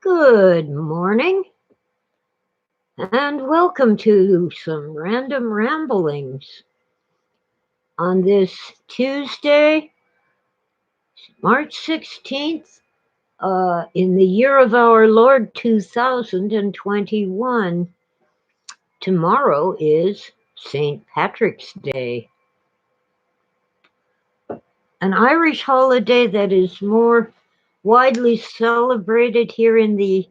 Good morning, and welcome to some random ramblings on this Tuesday, March 16th, in the year of our Lord 2021. Tomorrow is St. Patrick's Day, an Irish holiday that is more widely celebrated here in the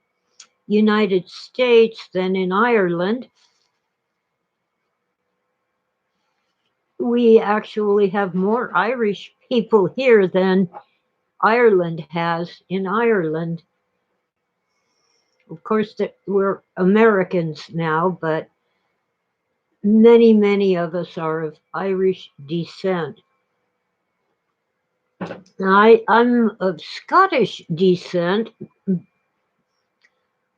United States than in Ireland. We actually have more Irish people here than Ireland has in Ireland. Of course, we're Americans now, but many of us are of Irish descent. I'm of Scottish descent,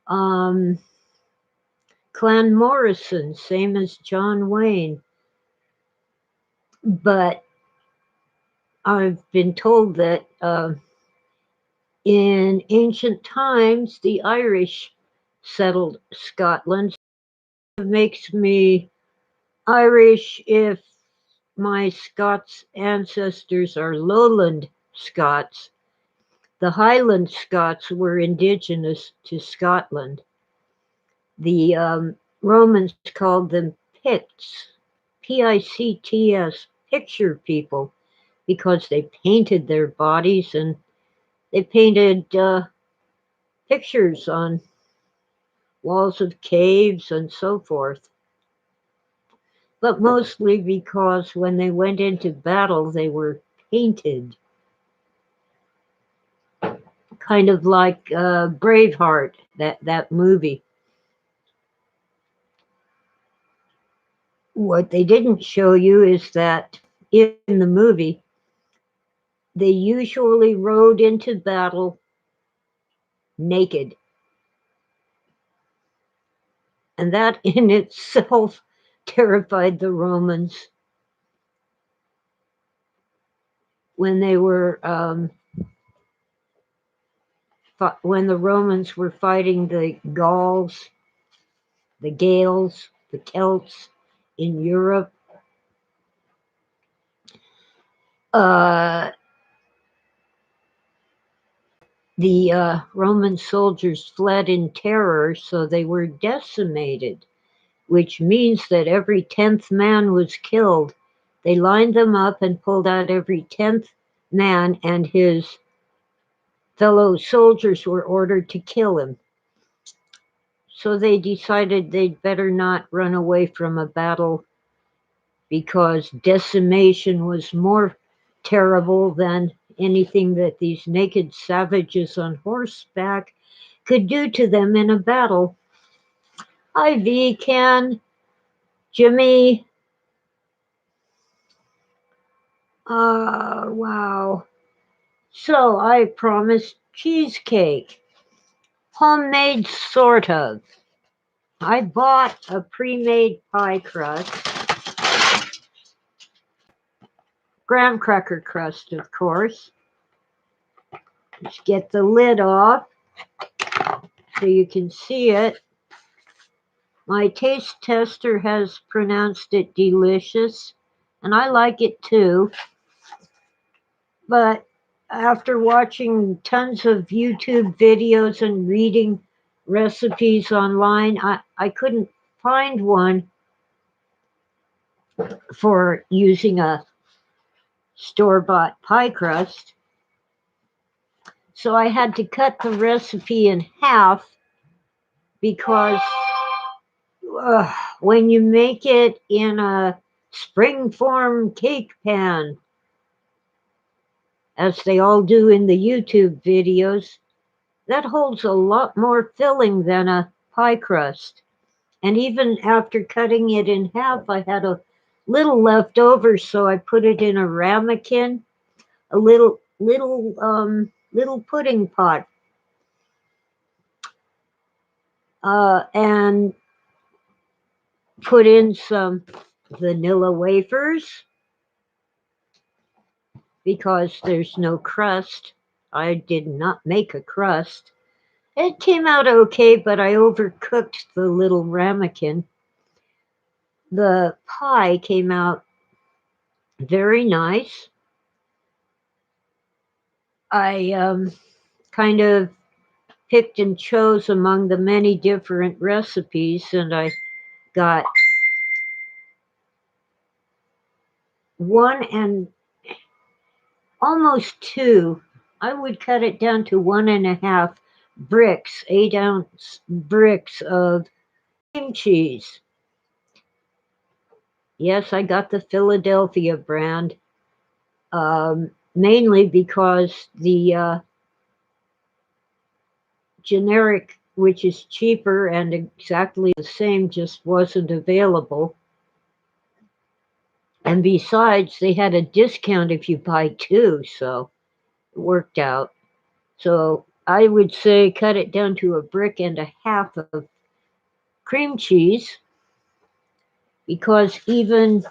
um, Clan Morrison, same as John Wayne. But I've been told that in ancient times, the Irish settled Scotland. It makes me Irish if my Scots ancestors are Lowland Scots. The Highland Scots were indigenous to Scotland. The Romans called them Picts, Picts, picture people, because they painted their bodies and they painted pictures on walls of caves and so forth. But mostly because when they went into battle, they were painted, kind of like Braveheart, that movie. What they didn't show you is that in the movie, they usually rode into battle naked. And that in itself terrified the Romans when they were when the Romans were fighting the Gauls, the Gaels, the Celts in Europe. Uh, the Roman soldiers fled in terror, so they were decimated, which means that every 10th man was killed. They lined them up and pulled out every 10th man, and his fellow soldiers were ordered to kill him. So they decided they'd better not run away from a battle because decimation was more terrible than anything that these naked savages on horseback could do to them in a battle. Hi, V, Ken, Jimmy. Wow. So I promised cheesecake. Homemade, sort of. I bought a pre-made pie crust, graham cracker crust, of course. Let's get the lid off so you can see it. My taste tester has pronounced it delicious, and I like it too. But after watching tons of YouTube videos and reading recipes online, I couldn't find one for using a store-bought pie crust. So I had to cut the recipe in half because when you make it in a spring-form cake pan, as they all do in the YouTube videos, that holds a lot more filling than a pie crust. And even after cutting it in half, I had a little left over, so I put it in a ramekin, a little pudding pot, and put in some vanilla wafers because there's no crust. I did not make a crust. It came out okay, but I overcooked the little ramekin. The pie came out very nice. I kind of picked and chose among the many different recipes, and I got one and almost two. I would cut it down to 1.5 bricks, 8-ounce bricks of cream cheese. Yes, I got the Philadelphia brand, mainly because the generic, which is cheaper and exactly the same, just wasn't available. And besides, they had a discount if you buy two, so it worked out. So I would say cut it down to a brick and a half of cream cheese because even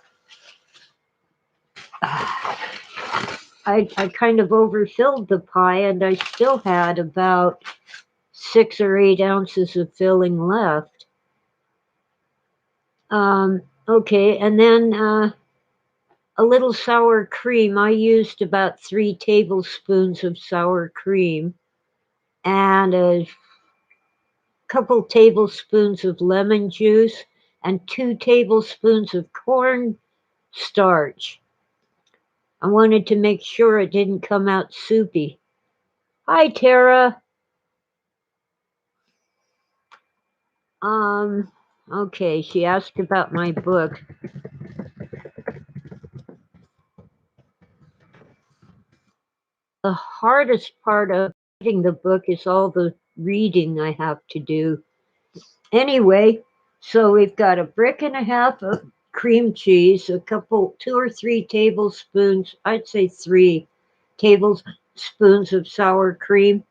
I kind of overfilled the pie and I still had about 6 or 8 ounces of filling left. Okay, and then a little sour cream. I used about 3 tablespoons of sour cream and a couple tablespoons of lemon juice and 2 tablespoons of corn starch. I wanted to make sure it didn't come out soupy. Hi, Tara. Um, okay, she asked about my book. The hardest part of writing the book is all the reading I have to do. Anyway, so we've got a brick and a half of cream cheese, a couple, 2 or 3 tablespoons, I'd say 3 tablespoons of sour cream.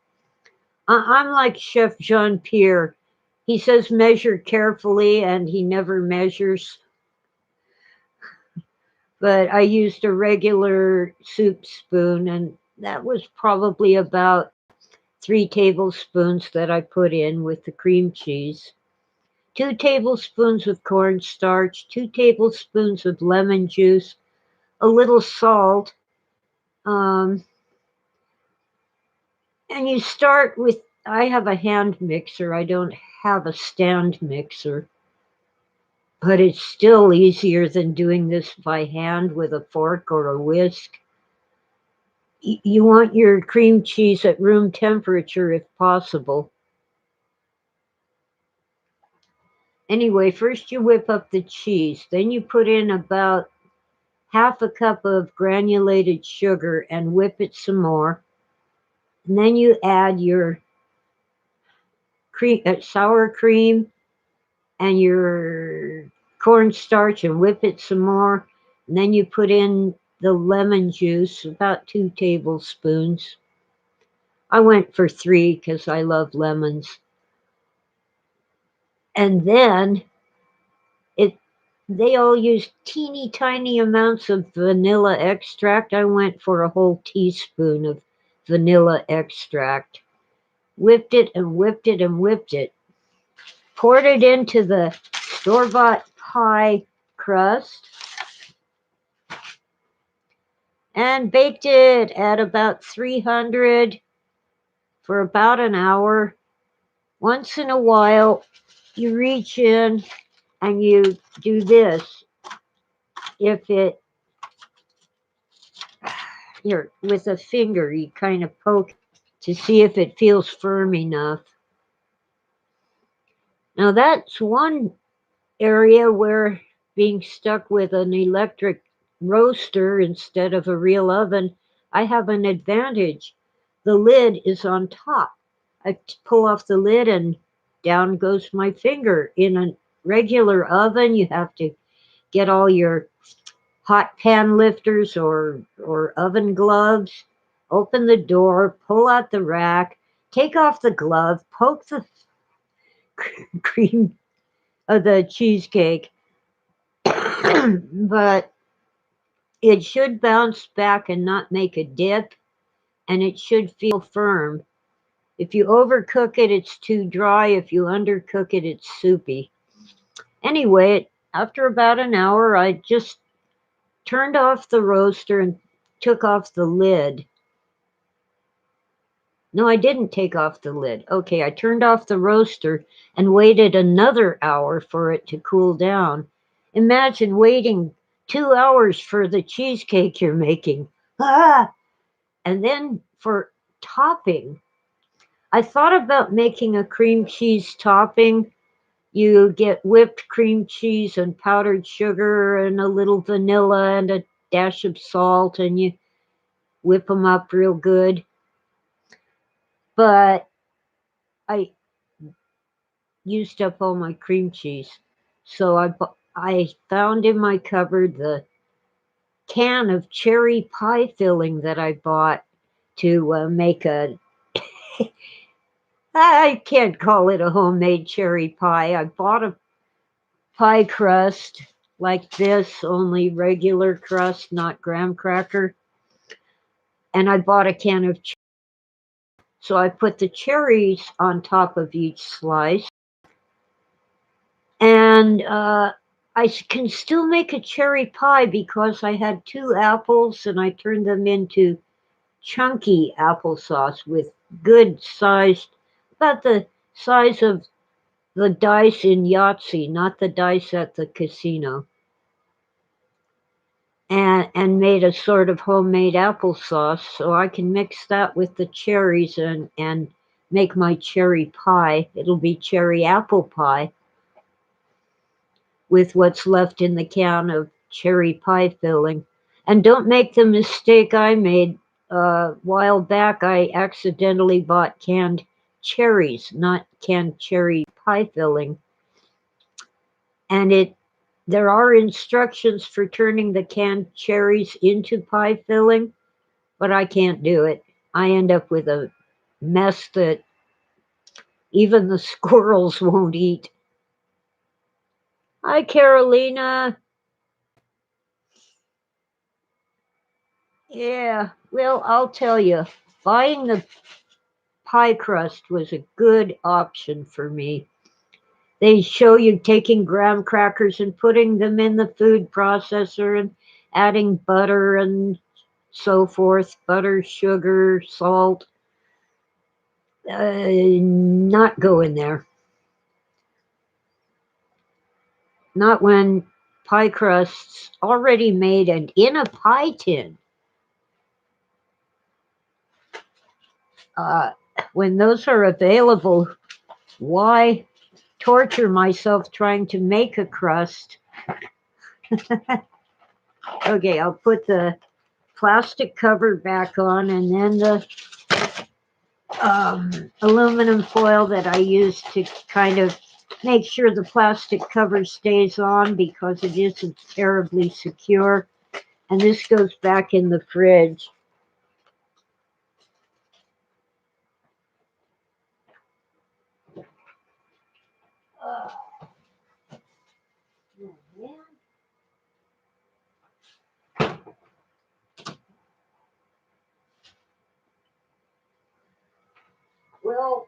I'm like Chef Jean Pierre. He says measure carefully and he never measures. But I used a regular soup spoon, and that was probably about 3 tablespoons that I put in with the cream cheese. 2 tablespoons of cornstarch, 2 tablespoons of lemon juice, a little salt, um, and you start with. I have a hand mixer. I don't have a stand mixer, but it's still easier than doing this by hand with a fork or a whisk. You want your cream cheese at room temperature if possible. Anyway, first you whip up the cheese, then you put in about half a cup of granulated sugar and whip it some more. And then you add your sour cream and your cornstarch and whip it some more. And then you put in the lemon juice, about 2 tablespoons. I went for 3 because I love lemons. And then it they all use teeny tiny amounts of vanilla extract. I went for a whole teaspoon of vanilla extract. Whipped it and whipped it and whipped it. Poured it into the store bought pie crust and baked it at about 300 for about an hour. Once in a while, you reach in and you do this. If it Here, with a finger, you kind of poke to see if it feels firm enough. Now, that's one area where being stuck with an electric roaster instead of a real oven, I have an advantage. The lid is on top. I pull off the lid and down goes my finger. In a regular oven, you have to get all your hot pan lifters or oven gloves, open the door, pull out the rack, take off the glove, poke the cream of the cheesecake, but it should bounce back and not make a dip, and it should feel firm. If you overcook it, it's too dry. If you undercook it, it's soupy. Anyway, after about an hour, I just turned off the roaster and took off the lid. No, I didn't take off the lid. Okay, I turned off the roaster and waited another hour for it to cool down. Imagine waiting 2 hours for the cheesecake you're making. Ah! And then for topping, I thought about making a cream cheese topping. You get whipped cream cheese and powdered sugar and a little vanilla and a dash of salt, and you whip them up real good. But I used up all my cream cheese. So I found in my cupboard the can of cherry pie filling that I bought to make a. I can't call it a homemade cherry pie. I bought a pie crust like this, only regular crust, not graham cracker. And I bought a can of. So I put the cherries on top of each slice. And I can still make a cherry pie because I had 2 apples and I turned them into chunky applesauce with good sized, about the size of the dice in Yahtzee, not the dice at the casino. And made a sort of homemade applesauce, so I can mix that with the cherries and make my cherry pie. It'll be cherry apple pie with what's left in the can of cherry pie filling. And don't make the mistake I made a while back. I accidentally bought canned cherries, not canned cherry pie filling. And there are instructions for turning the canned cherries into pie filling, but I can't do it. I end up with a mess that even the squirrels won't eat. Hi, Carolina. Yeah, well, I'll tell you, buying the pie crust was a good option for me. They show you taking graham crackers and putting them in the food processor and adding butter and so forth, butter, sugar, salt. Not go in there. Not when pie crust's already made and in a pie tin. Uh, when those are available, why torture myself trying to make a crust? Okay, I'll put the plastic cover back on and then the aluminum foil that I use to kind of make sure the plastic cover stays on because it isn't terribly secure. And this goes back in the fridge. Oh, man. Well,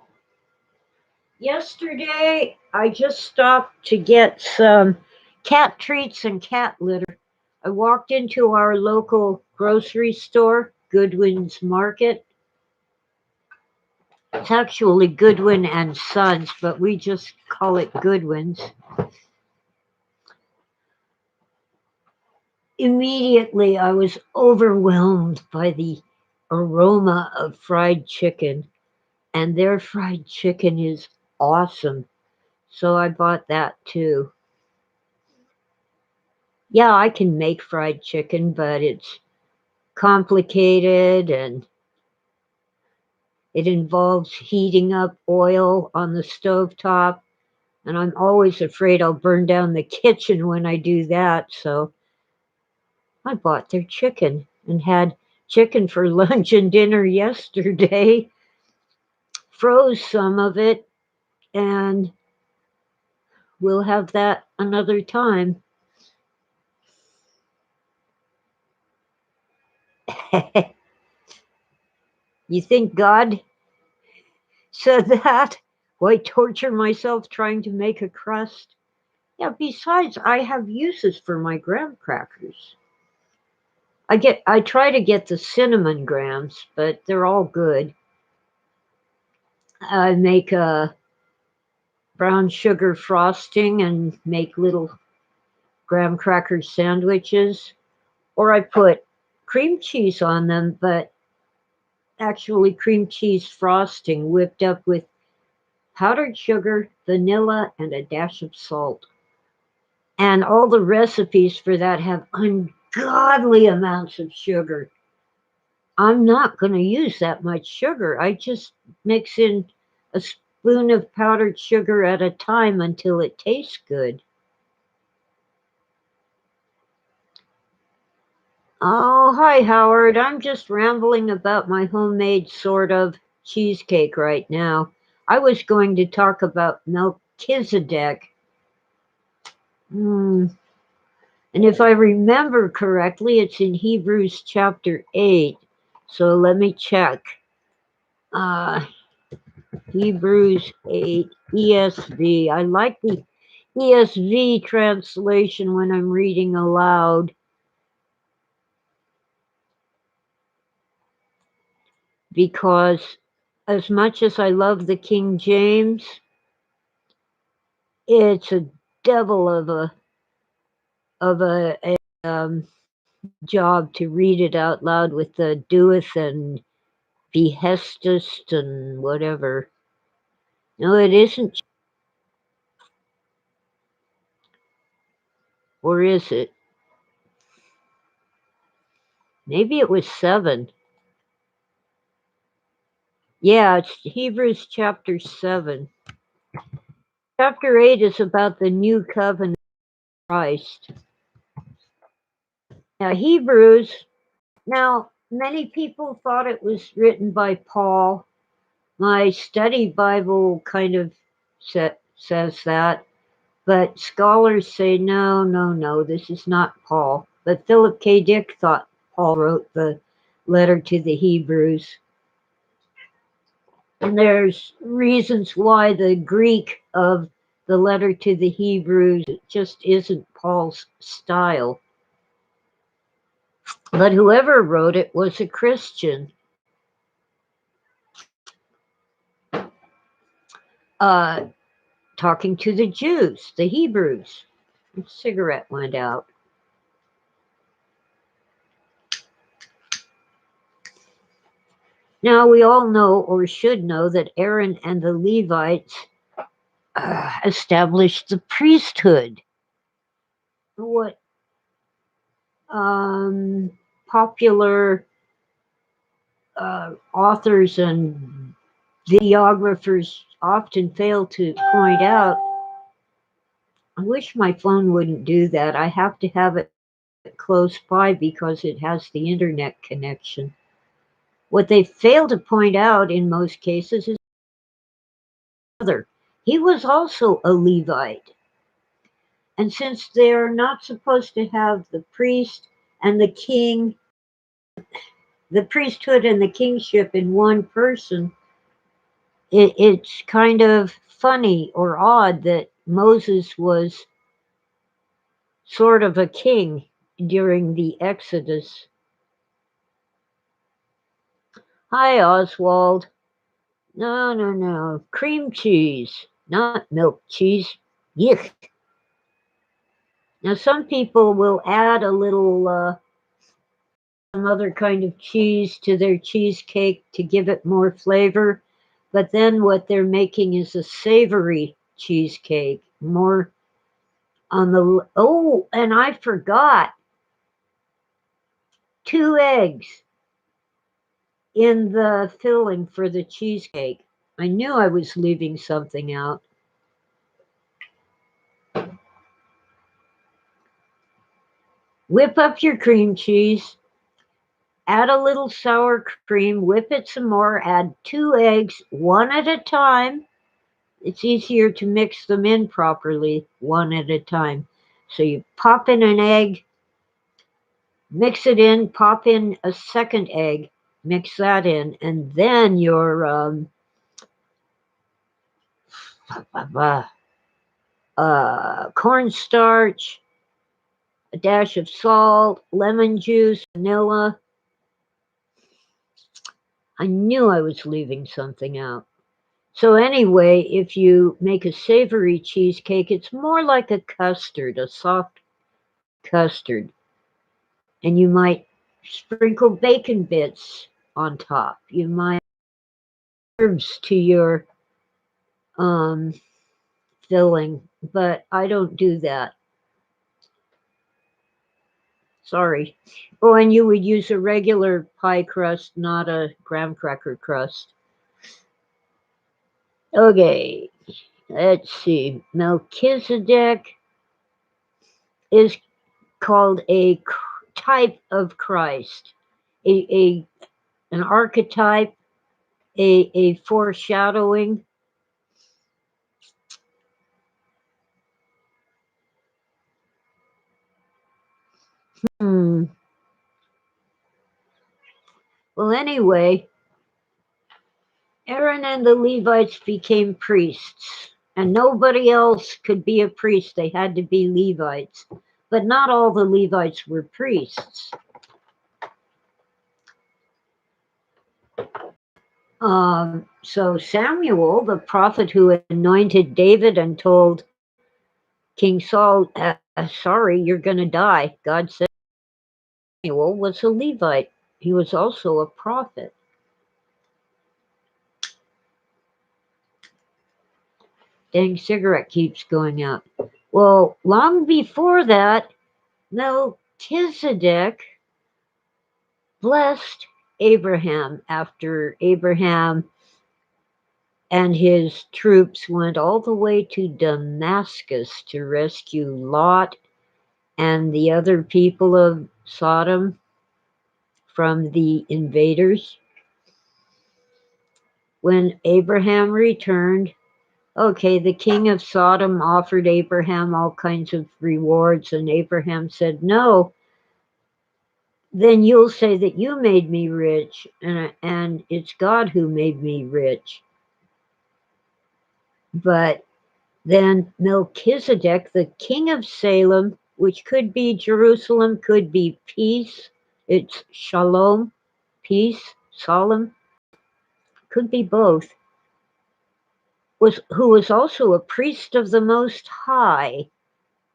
yesterday I just stopped to get some cat treats and cat litter. I walked into our local grocery store, Goodwin's Market. It's actually Goodwin and Sons, but we just call it Goodwin's. Immediately, I was overwhelmed by the aroma of fried chicken, and their fried chicken is awesome. So I bought that too. Yeah, I can make fried chicken, but it's complicated and it involves heating up oil on the stove top. And I'm always afraid I'll burn down the kitchen when I do that. So I bought their chicken and had chicken for lunch and dinner yesterday, froze some of it, and we'll have that another time. You think God So that, why torture myself trying to make a crust? Yeah, besides, I have uses for my graham crackers. I try to get the cinnamon grahams, but they're all good. I make a brown sugar frosting and make little graham cracker sandwiches, or I put cream cheese on them, but actually cream cheese frosting whipped up with powdered sugar, vanilla, and a dash of salt. And all the recipes for that have ungodly amounts of sugar. I'm not going to use that much sugar. I just mix in a spoon of powdered sugar at a time until it tastes good. Oh, hi, Howard. I'm just rambling about my homemade sort of cheesecake right now. I was going to talk about Melchizedek. Hmm. And if I remember correctly, it's in Hebrews chapter 8. So let me check. Uh, Hebrews 8, ESV. I like the ESV translation when I'm reading aloud because, as much as I love the King James, it's a devil of a job to read it out loud with the doeth and behestest and whatever. No, it isn't. Or is it? Maybe it was 7. Yeah, it's Hebrews chapter 7. Chapter 8 is about the new covenant of Christ. Now, Hebrews, now, many people thought it was written by Paul. My study Bible kind of says that, but scholars say no, no, no, this is not Paul. But Philip K. Dick thought Paul wrote the letter to the Hebrews. And there's reasons why the Greek of the letter to the Hebrews just isn't Paul's style. But whoever wrote it was a Christian. Uh, Talking to the Jews, the Hebrews. A cigarette went out. Now, we all know, or should know, that Aaron and the Levites established the priesthood. What popular authors and videographers often fail to point out. I wish my phone wouldn't do that. I have to have it close by because it has the internet connection. What they fail to point out in most cases is brother. He was also a Levite. And since they're not supposed to have the priest and the king, the priesthood and the kingship in one person, it's kind of funny or odd that Moses was sort of a king during the Exodus. Hi, Oswald. No, no, no. Cream cheese, not milk cheese. Yuck. Now, some people will add a little some other kind of cheese to their cheesecake to give it more flavor, but then what they're making is a savory cheesecake, more on the. Oh, and I forgot 2 eggs in the filling for the cheesecake. I knew I was leaving something out. Whip up your cream cheese, add a little sour cream, whip it some more, add 2 eggs, one at a time. It's easier to mix them in properly, one at a time. So you pop in an egg, mix it in, pop in a second egg, mix that in, and then your cornstarch, a dash of salt, lemon juice, vanilla. I knew I was leaving something out. So, anyway, if you make a savory cheesecake, it's more like a custard, a soft custard. And you might sprinkle bacon bits on top. You might add herbs to your um, filling, but I don't do that. Sorry. Oh, and you would use a regular pie crust, not a graham cracker crust. Okay, let's see. Melchizedek is called a type of Christ, a an archetype, a foreshadowing. Hmm. Well, anyway, Aaron and the Levites became priests, and nobody else could be a priest. They had to be Levites. But not all the Levites were priests. So Samuel, the prophet who anointed David and told King Saul, sorry, you're going to die. God said Samuel was a Levite. He was also a prophet. Dang, cigarette keeps going out. Well, long before that, Melchizedek blessed Abraham after Abraham and his troops went all the way to Damascus to rescue Lot and the other people of Sodom from the invaders. When Abraham returned, okay, the king of Sodom offered Abraham all kinds of rewards, and Abraham said, no, then you'll say that you made me rich, and it's God who made me rich. But then Melchizedek, the king of Salem, which could be Jerusalem, could be peace, it's shalom, peace, solemn, could be both, who was also a priest of the Most High,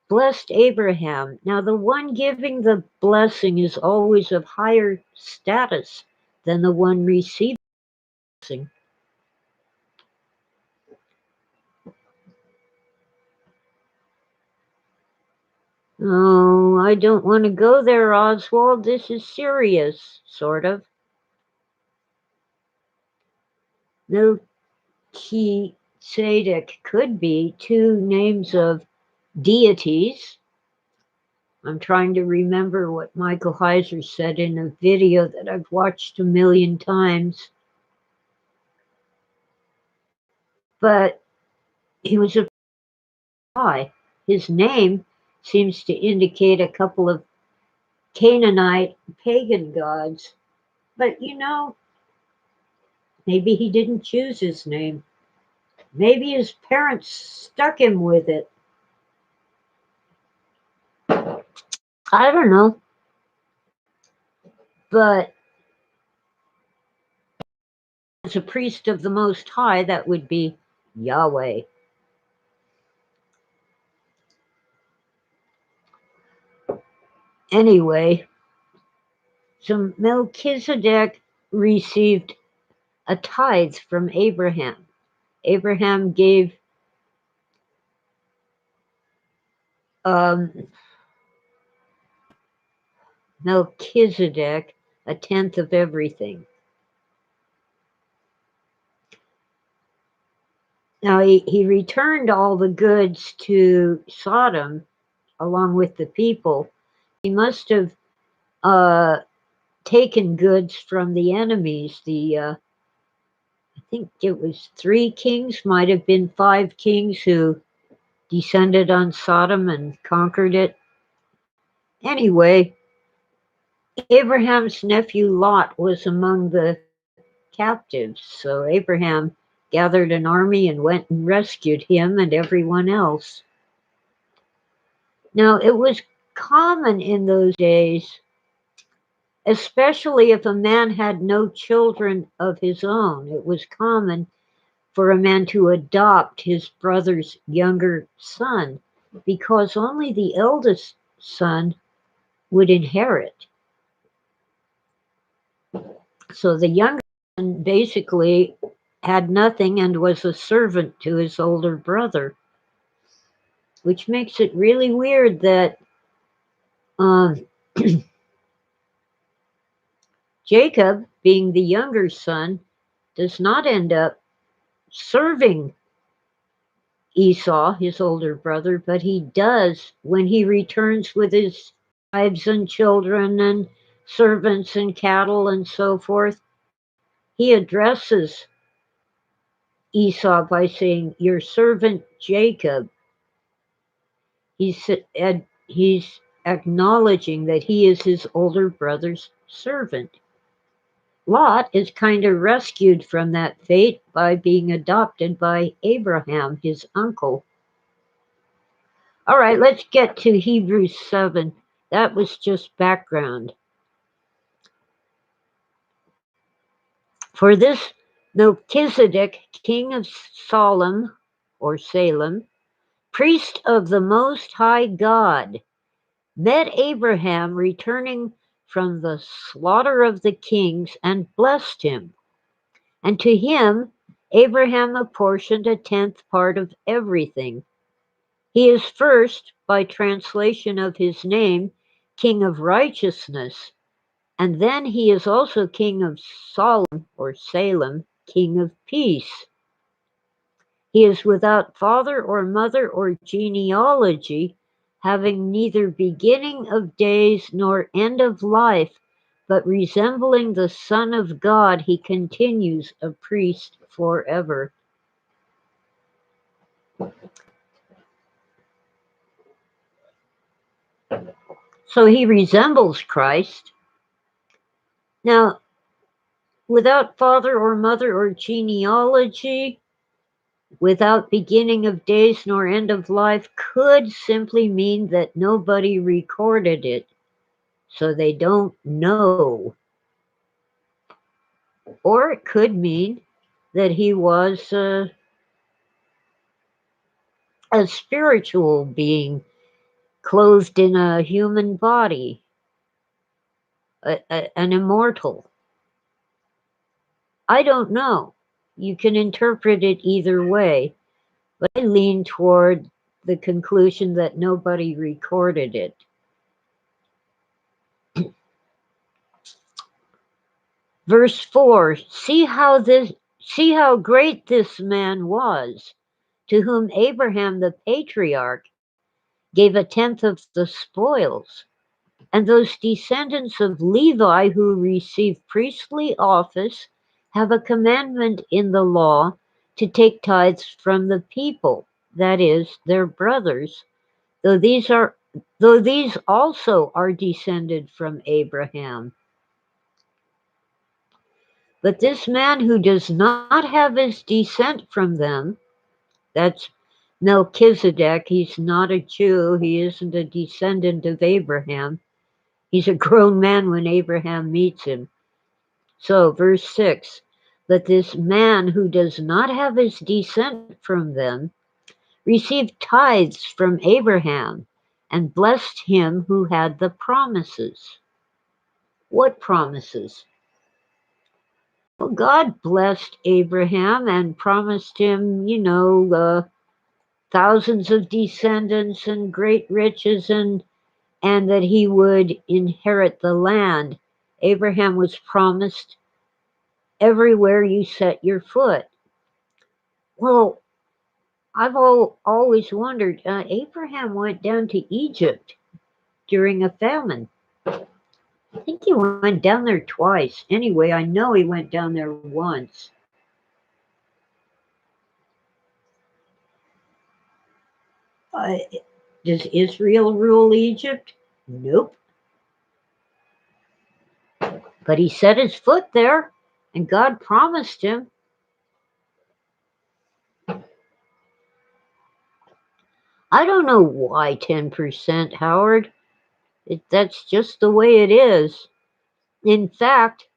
blessed Abraham. Now, the one giving the blessing is always of higher status than the one receiving the blessing. Oh, I don't want to go there, Oswald. This is serious, sort of. Melchizedek could be two names of deities. I'm trying to remember what Michael Heiser said in a video that I've watched a million times. But he was a guy. His name seems to indicate a couple of Canaanite pagan gods. But maybe he didn't choose his name. Maybe his parents stuck him with it. I don't know. But as a priest of the Most High, that would be Yahweh. Anyway, so Melchizedek received a tithe from Abraham. Abraham gave um, Melchizedek a tenth of everything. Now he returned all the goods to Sodom along with the people. He must have uh, taken goods from the enemies. I think it was 3 kings, might have been 5 kings who descended on Sodom and conquered it. Anyway, Abraham's nephew Lot was among the captives. So Abraham gathered an army and went and rescued him and everyone else. Now, it was common in those days, especially if a man had no children of his own, it was common for a man to adopt his brother's younger son because only the eldest son would inherit. So the younger son basically had nothing and was a servant to his older brother, which makes it really weird that um, Jacob, being the younger son, does not end up serving Esau, his older brother, but he does when he returns with his wives and children and servants and cattle and so forth. He addresses Esau by saying, "Your servant Jacob." He's acknowledging that he is his older brother's servant. Lot is kind of rescued from that fate by being adopted by Abraham, his uncle. All right, let's get to Hebrews 7. That was just background. For this Melchizedek, king of Salem, priest of the Most High God, met Abraham returning from the slaughter of the kings and blessed him. And to him, Abraham apportioned a tenth part of everything. He is first, by translation of his name, King of Righteousness, and then he is also King of Salem, King of Peace. He is without father or mother or genealogy, having neither beginning of days nor end of life, but resembling the Son of God, he continues a priest forever. So he resembles Christ. Now, without father or mother or genealogy, without beginning of days nor end of life could simply mean that nobody recorded it, so they don't know. Or it could mean that he was a spiritual being clothed in a human body, an immortal. I don't know. You can interpret it either way, but I lean toward the conclusion that nobody recorded it. Verse 4, see how great this man was, to whom Abraham the patriarch gave a tenth of the spoils. And those descendants of Levi who receive priestly office have a commandment in the law to take tithes from the people, that is, their brothers, though these also are descended from Abraham. But this man who does not have his descent from them, that's Melchizedek, he's not a Jew, he isn't a descendant of Abraham. He's a grown man when Abraham meets him. So, verse 6, but this man who does not have his descent from them received tithes from Abraham and blessed him who had the promises. What promises? Well, God blessed Abraham and promised him, thousands of descendants and great riches and that he would inherit the land. Abraham was promised everywhere you set your foot. Well, I've always wondered, Abraham went down to Egypt during a famine. I think he went down there twice. Anyway, I know he went down there once. Uh, does Israel rule Egypt? Nope. But he set his foot there, and God promised him. I don't know why 10%, Howard. That's just the way it is. In fact,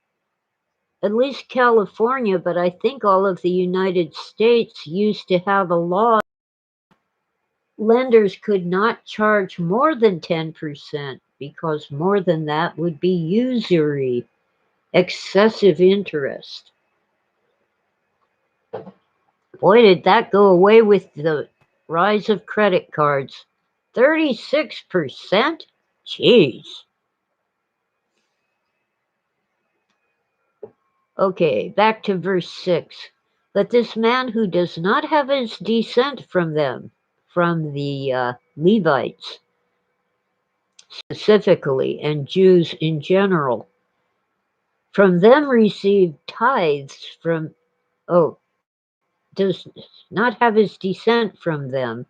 at least California, but I think all of the United States used to have a law lenders could not charge more than 10% because more than that would be usury, excessive interest. Boy, did that go away with the rise of credit cards. 36%? Jeez. Okay, back to verse 6. But this man who does not have his descent from them, from the Levites specifically, and Jews in general, from them received tithes from, oh, does not have his descent from them,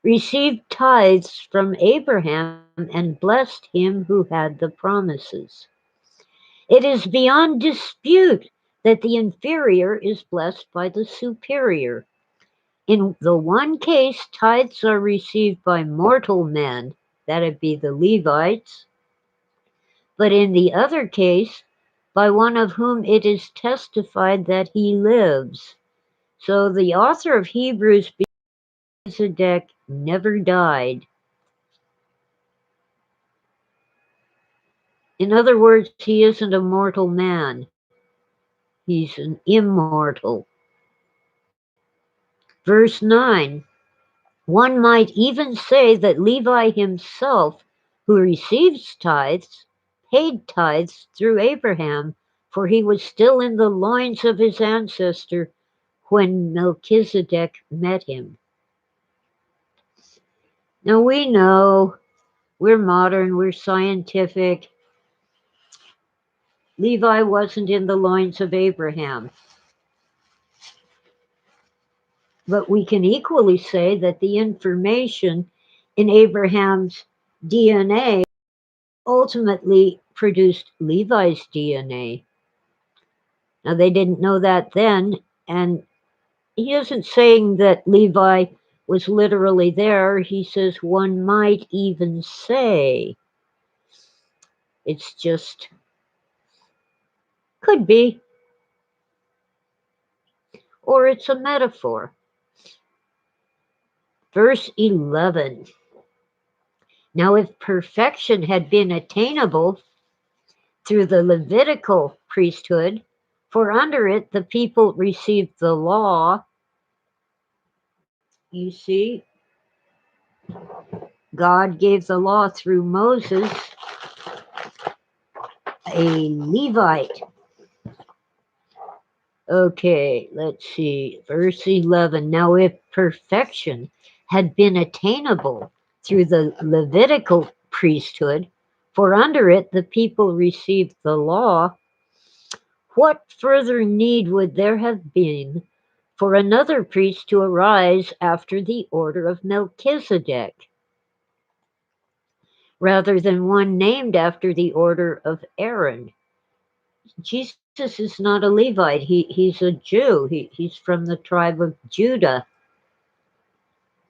received tithes from Abraham and blessed him who had the promises. It is beyond dispute that the inferior is blessed by the superior. In the one case, tithes are received by mortal men, that'd be the Levites, but in the other case, by one of whom it is testified that he lives. So the author of Hebrews, Melchizedek, never died. In other words, he isn't a mortal man, he's an immortal. Verse 9. One might even say that Levi himself, who receives tithes, paid tithes through Abraham, for he was still in the loins of his ancestor when Melchizedek met him. Now we know we're modern, we're scientific. Levi wasn't in the loins of Abraham. But we can equally say that the information in Abraham's DNA ultimately produced Levi's DNA. Now, they didn't know that then, and he isn't saying that Levi was literally there. He says one might even say. It's just, could be, or it's a metaphor. Verse 11. Now, if perfection had been attainable through the Levitical priesthood, for under it the people received the law. You see, God gave the law through Moses, a Levite. Okay, let's see, verse 11. Now, if perfection had been attainable through the Levitical priesthood, for under it the people received the law, what further need would there have been for another priest to arise after the order of Melchizedek, rather than one named after the order of Aaron? Jesus is not a Levite. He's a Jew. He's from the tribe of Judah.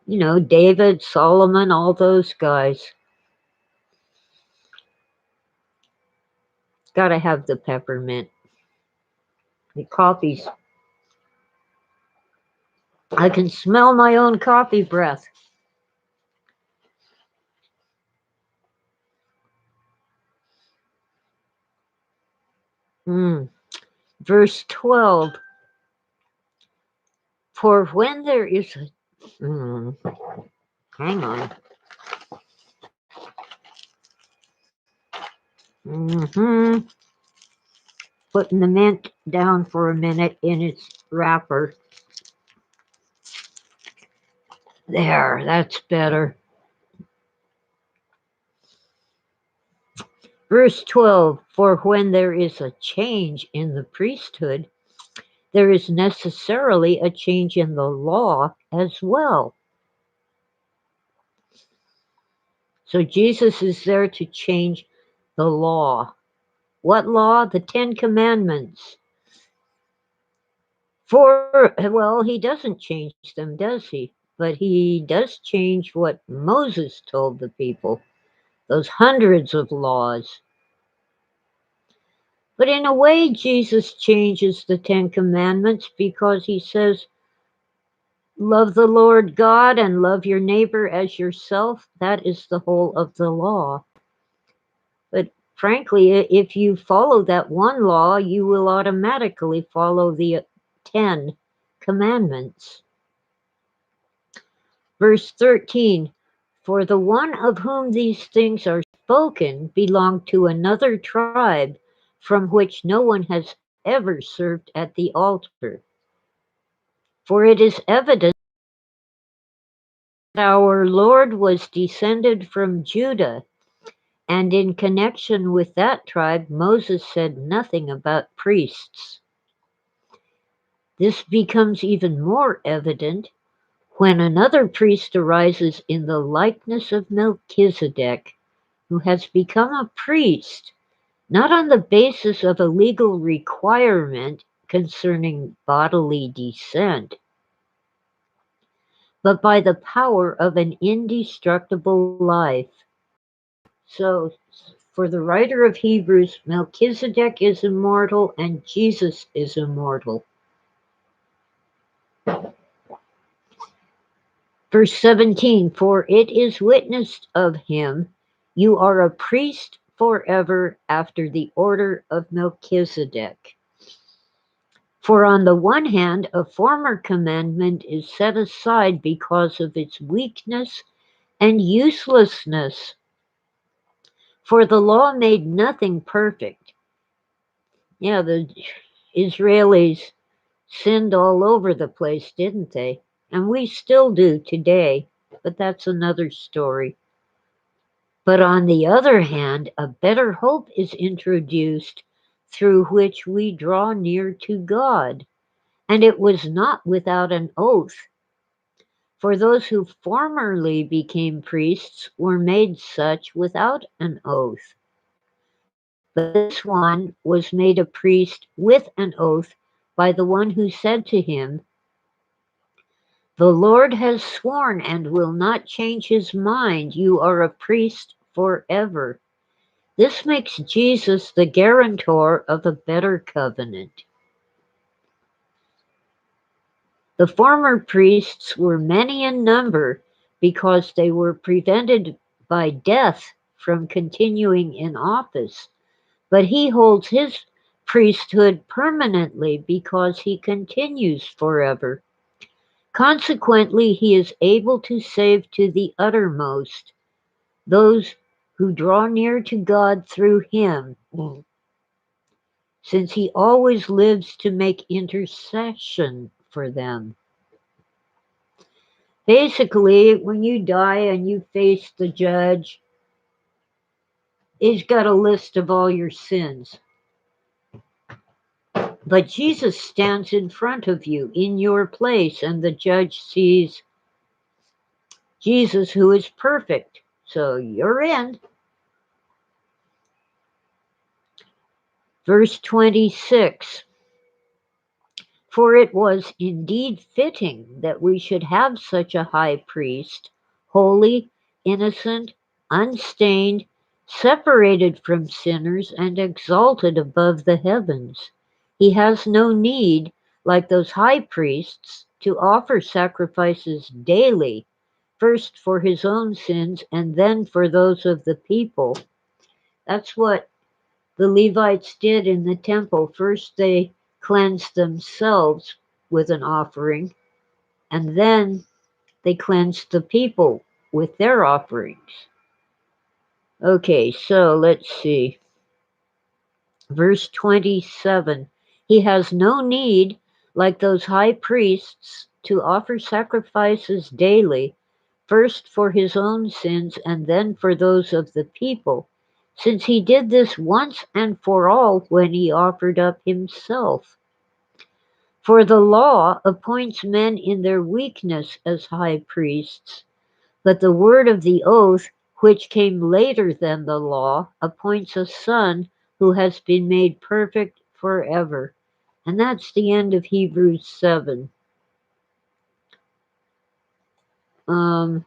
You know, David, Solomon, all those guys. Gotta have the peppermint. The coffee's. I can smell my own coffee breath. Verse 12. For when there is a. Hang on. Putting the mint down for a minute in its wrapper. There, that's better. Verse 12. For when there is a change in the priesthood, there is necessarily a change in the law as well. So Jesus is there to change the law. What law? The 10 Commandments. Well, he doesn't change them, does he? but he does change what Moses told the people, those hundreds of laws. But in a way, Jesus changes the Ten Commandments because he says, love the Lord God and love your neighbor as yourself. That is the whole of the law. But frankly, if you follow that one law, you will automatically follow the 10 commandments. Verse 13, for the one of whom these things are spoken belonged to another tribe from which no one has ever served at the altar. For it is evident that our Lord was descended from Judah, and in connection with that tribe, Moses said nothing about priests. This becomes even more evident when another priest arises in the likeness of Melchizedek, who has become a priest, not on the basis of a legal requirement concerning bodily descent, but by the power of an indestructible life. So, for the writer of Hebrews, Melchizedek is immortal and Jesus is immortal. Verse 17, for it is witnessed of him, you are a priest forever after the order of Melchizedek. For on the one hand, a former commandment is set aside because of its weakness and uselessness. For the law made nothing perfect. Yeah, the Israelis sinned all over the place, didn't they? And we still do today, but that's another story. But on the other hand, a better hope is introduced through which we draw near to God. And it was not without an oath, for those who formerly became priests were made such without an oath. But this one was made a priest with an oath by the one who said to him, the Lord has sworn and will not change his mind. You are a priest forever. This makes Jesus the guarantor of a better covenant. The former priests were many in number because they were prevented by death from continuing in office, but he holds his priesthood permanently because he continues forever. Consequently, he is able to save to the uttermost those who draw near to God through him, since he always lives to make intercession for them. Basically, when you die and you face the judge, he's got a list of all your sins. But Jesus stands in front of you in your place, and the judge sees Jesus, who is perfect. So you're in. Verse 26, for it was indeed fitting that we should have such a high priest, holy, innocent, unstained, separated from sinners, and exalted above the heavens. He has no need, like those high priests, to offer sacrifices daily, first for his own sins and then for those of the people. That's what the Levites did in the temple. First, they cleansed themselves with an offering, and then they cleansed the people with their offerings. Okay, so let's see. Verse 27, he has no need, like those high priests, to offer sacrifices daily, first for his own sins and then for those of the people, since he did this once and for all when he offered up himself. For the law appoints men in their weakness as high priests, but the word of the oath, which came later than the law, appoints a son who has been made perfect forever. And that's the end of Hebrews 7. Um,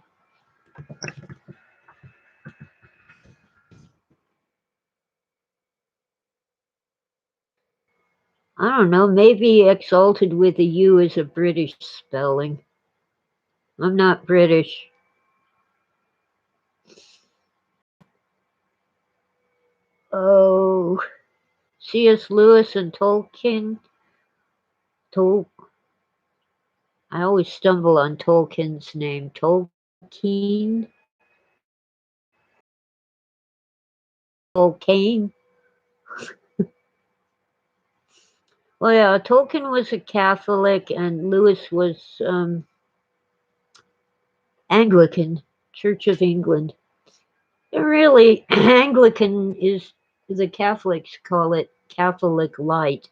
I don't know. Maybe exalted with a U is a British spelling. I'm not British. Oh, C.S. Lewis and Tolkien. Tol. I always stumble on Tolkien's name. Tolkien. Tolkien. Well, yeah, Tolkien was a Catholic and Lewis was Anglican, Church of England. Really, Anglican is, the Catholics call it Catholic light.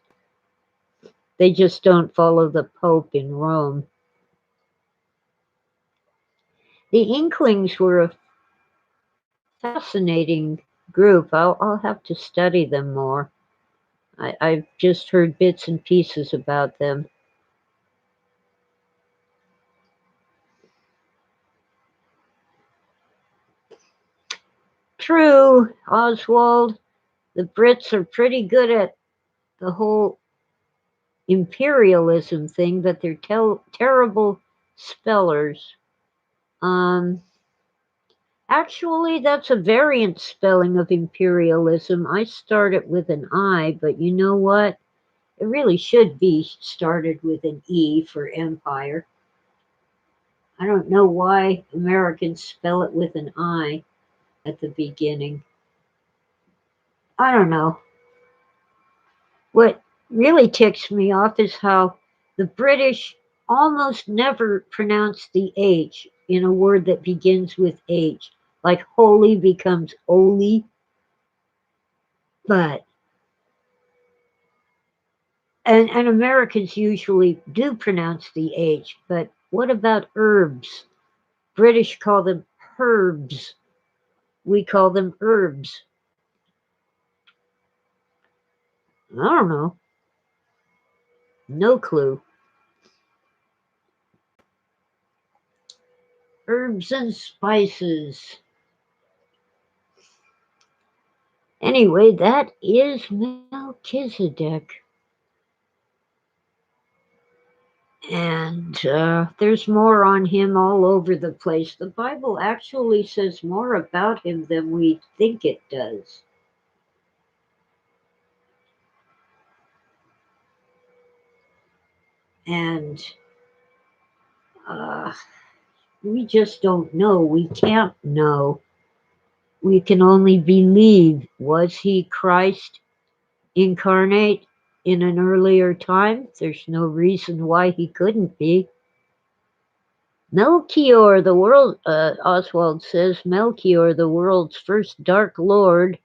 They just don't follow the Pope in Rome. The Inklings were a fascinating group. I'll have to study them more. I've just heard bits and pieces about them. True, Oswald. The Brits are pretty good at the whole imperialism thing, but they're terrible spellers. Um, Actually, that's a variant spelling of imperialism. I start it with an I, but you know what? It really should be started with an E for empire. I don't know why Americans spell it with an I at the beginning. I don't know. What really ticks me off is how the British almost never pronounce the H in a word that begins with H. Like holy becomes holy, but and Americans usually do pronounce the H, but what about herbs? British call them herbs. We call them herbs. I don't know. No clue. Herbs and spices. Anyway, that is Melchizedek. And there's more on him all over the place. The Bible actually says more about him than we think it does. And uh, we just don't know. We can't know. We can only believe. Was he Christ incarnate in an earlier time? There's no reason why he couldn't be. Melchior, the world, Oswald says, Melchior, the world's first dark lord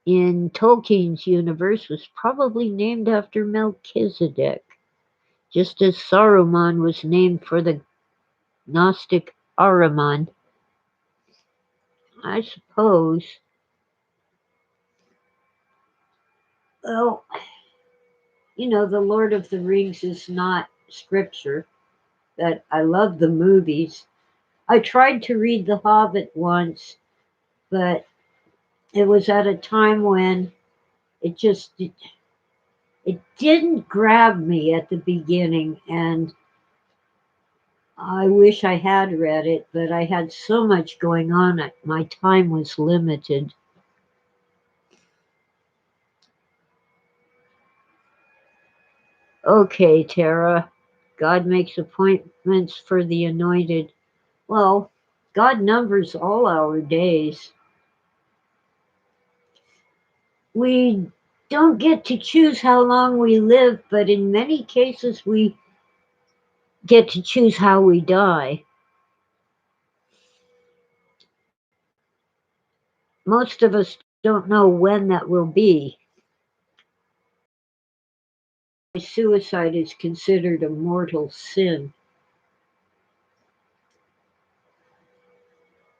in Tolkien's universe, was probably named after Melchizedek, just as Saruman was named for the Gnostic Ahriman. I suppose. Well, The Lord of the Rings is not scripture, but I love the movies. I tried to read The Hobbit once, but it was at a time when it didn't grab me at the beginning, and I wish I had read it, but I had so much going on, my time was limited. Okay, Tara, God makes appointments for the anointed. Well, God numbers all our days. We don't get to choose how long we live, but in many cases, we get to choose how we die. Most of us don't know when that will be. Suicide is considered a mortal sin.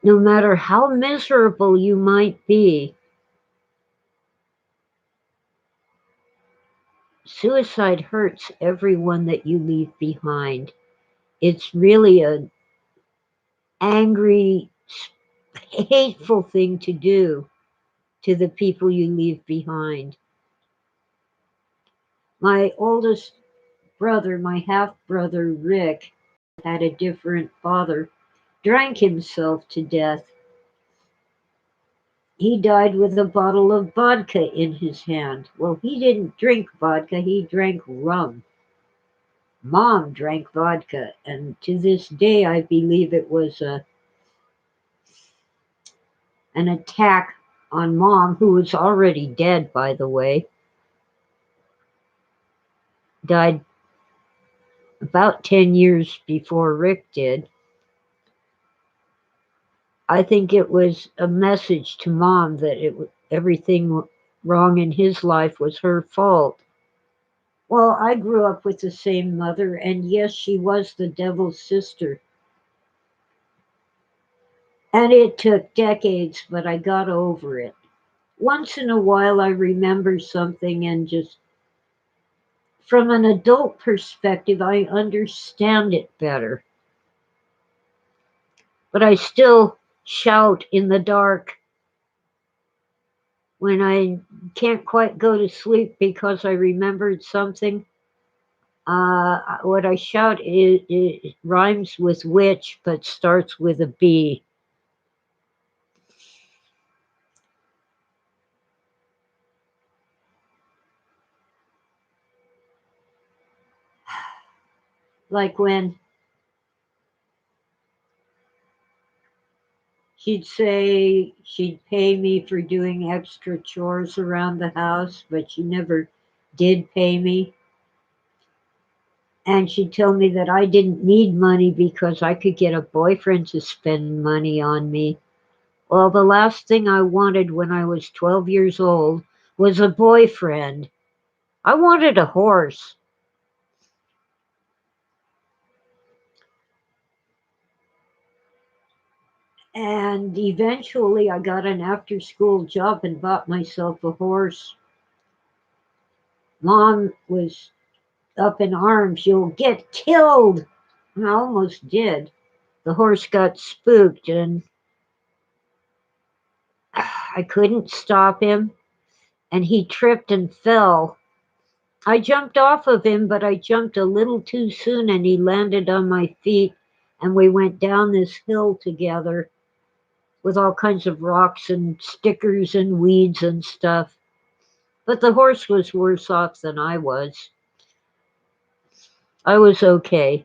No matter how miserable you might be, suicide hurts everyone that you leave behind. It's really angry, hateful thing to do to the people you leave behind. My oldest brother, my half brother Rick, had a different father, drank himself to death. He died with a bottle of vodka in his hand. Well, he didn't drink vodka, he drank rum. Mom drank vodka, and to this day I believe it was an attack on Mom, who was already dead, by the way. Died about 10 years before Rick did. I think it was a message to Mom that everything wrong in his life was her fault. Well, I grew up with the same mother, and yes, she was the devil's sister. And it took decades, but I got over it. Once in a while, I remember something, and just from an adult perspective, I understand it better. But I still shout in the dark when I can't quite go to sleep because I remembered something. What I shout it rhymes with witch, but starts with a B. Like when she'd say she'd pay me for doing extra chores around the house, but she never did pay me. And she'd tell me that I didn't need money because I could get a boyfriend to spend money on me. Well, the last thing I wanted when I was 12 years old was a boyfriend. I wanted a horse. And eventually I got an after school job and bought myself a horse. Mom was up in arms. You'll get killed. And I almost did. The horse got spooked and I couldn't stop him. And he tripped and fell. I jumped off of him, but I jumped a little too soon and he landed on my feet. And we went down this hill together with all kinds of rocks and stickers and weeds and stuff. But the horse was worse off than I was. I was okay.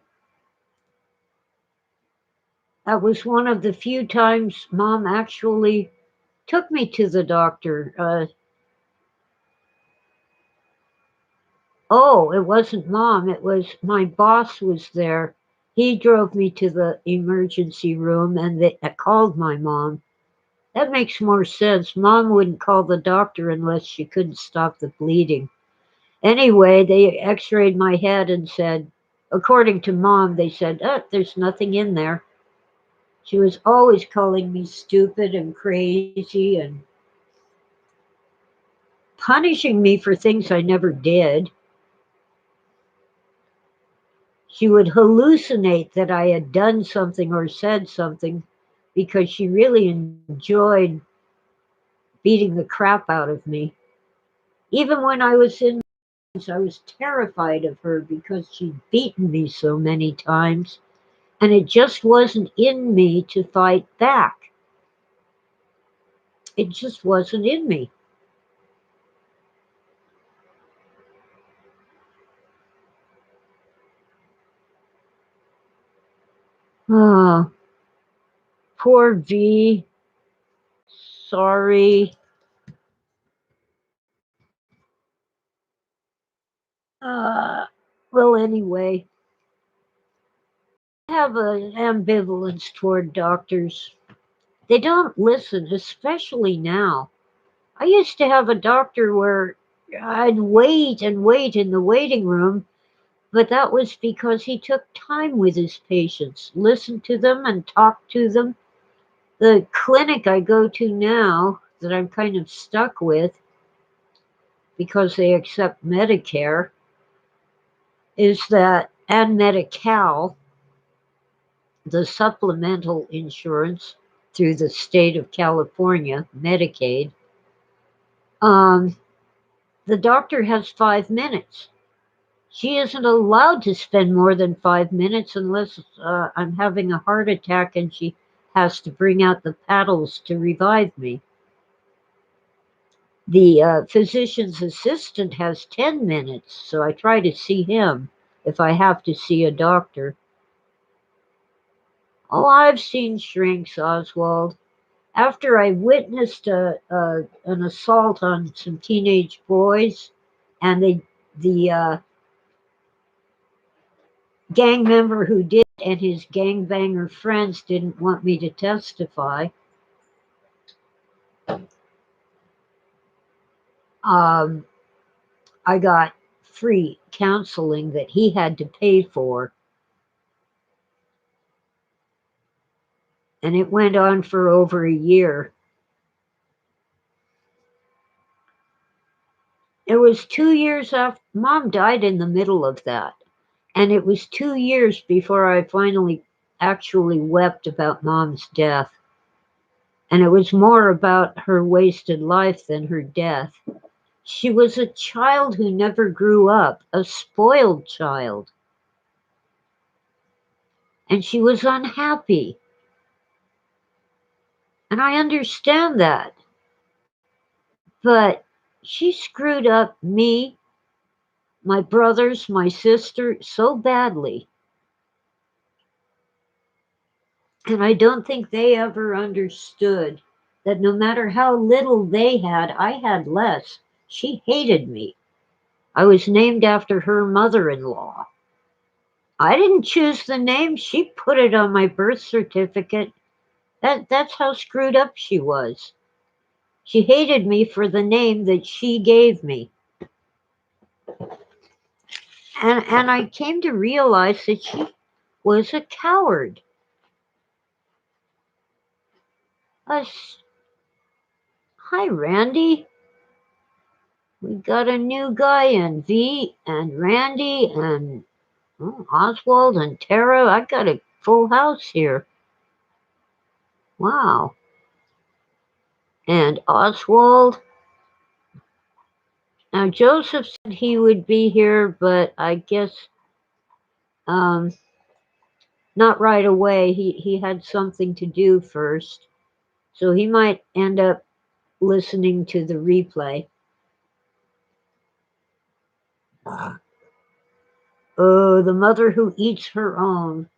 That was one of the few times Mom actually took me to the doctor. Oh, it wasn't Mom, it was my boss was there. He drove me to the emergency room and they called my mom. That makes more sense. Mom wouldn't call the doctor unless she couldn't stop the bleeding. Anyway, they x rayed my head and said, according to Mom, they said, there's nothing in there. She was always calling me stupid and crazy and punishing me for things I never did. She would hallucinate that I had done something or said something because she really enjoyed beating the crap out of me. Even when I was in, I was terrified of her because she'd beaten me so many times, and it just wasn't in me to fight back. It just wasn't in me. Ah, poor V. Sorry. Uh, well, anyway, I have an ambivalence toward doctors. They don't listen, especially now. I used to have a doctor where I'd wait and wait in the waiting room, but that was because he took time with his patients, listened to them and talked to them. The clinic I go to now, that I'm kind of stuck with because they accept Medicare, is that, and Medi-Cal, the supplemental insurance through the state of California, Medicaid, um, the doctor has 5 minutes. She isn't allowed to spend more than 5 minutes unless I'm having a heart attack and she has to bring out the paddles to revive me. The physician's assistant has 10 minutes, so I try to see him if I have to see a doctor. Oh, I've seen shrinks, Oswald. After I witnessed an assault on some teenage boys, and the gang member who did and his gangbanger friends didn't want me to testify. Um, I got free counseling that he had to pay for, and it went on for over a year. It was 2 years after Mom died in the middle of that, and it was 2 years before I finally actually wept about Mom's death. And it was more about her wasted life than her death. She was a child who never grew up, a spoiled child. And she was unhappy. And I understand that. But she screwed up me, my brothers, my sister so badly. And I don't think they ever understood that no matter how little they had, I had less. She hated me. I was named after her mother in law. I didn't choose the name, she put it on my birth certificate. That's how screwed up she was. She hated me for the name that she gave me. And I came to realize that she was a coward. Us, hi, Randy. We got a new guy in V and Randy and Oswald and Tara. I got a full house here. Wow. And Oswald. Now, Joseph said he would be here, but I guess um, not right away. He had something to do first. So he might end up listening to the replay. Oh, the mother who eats her own.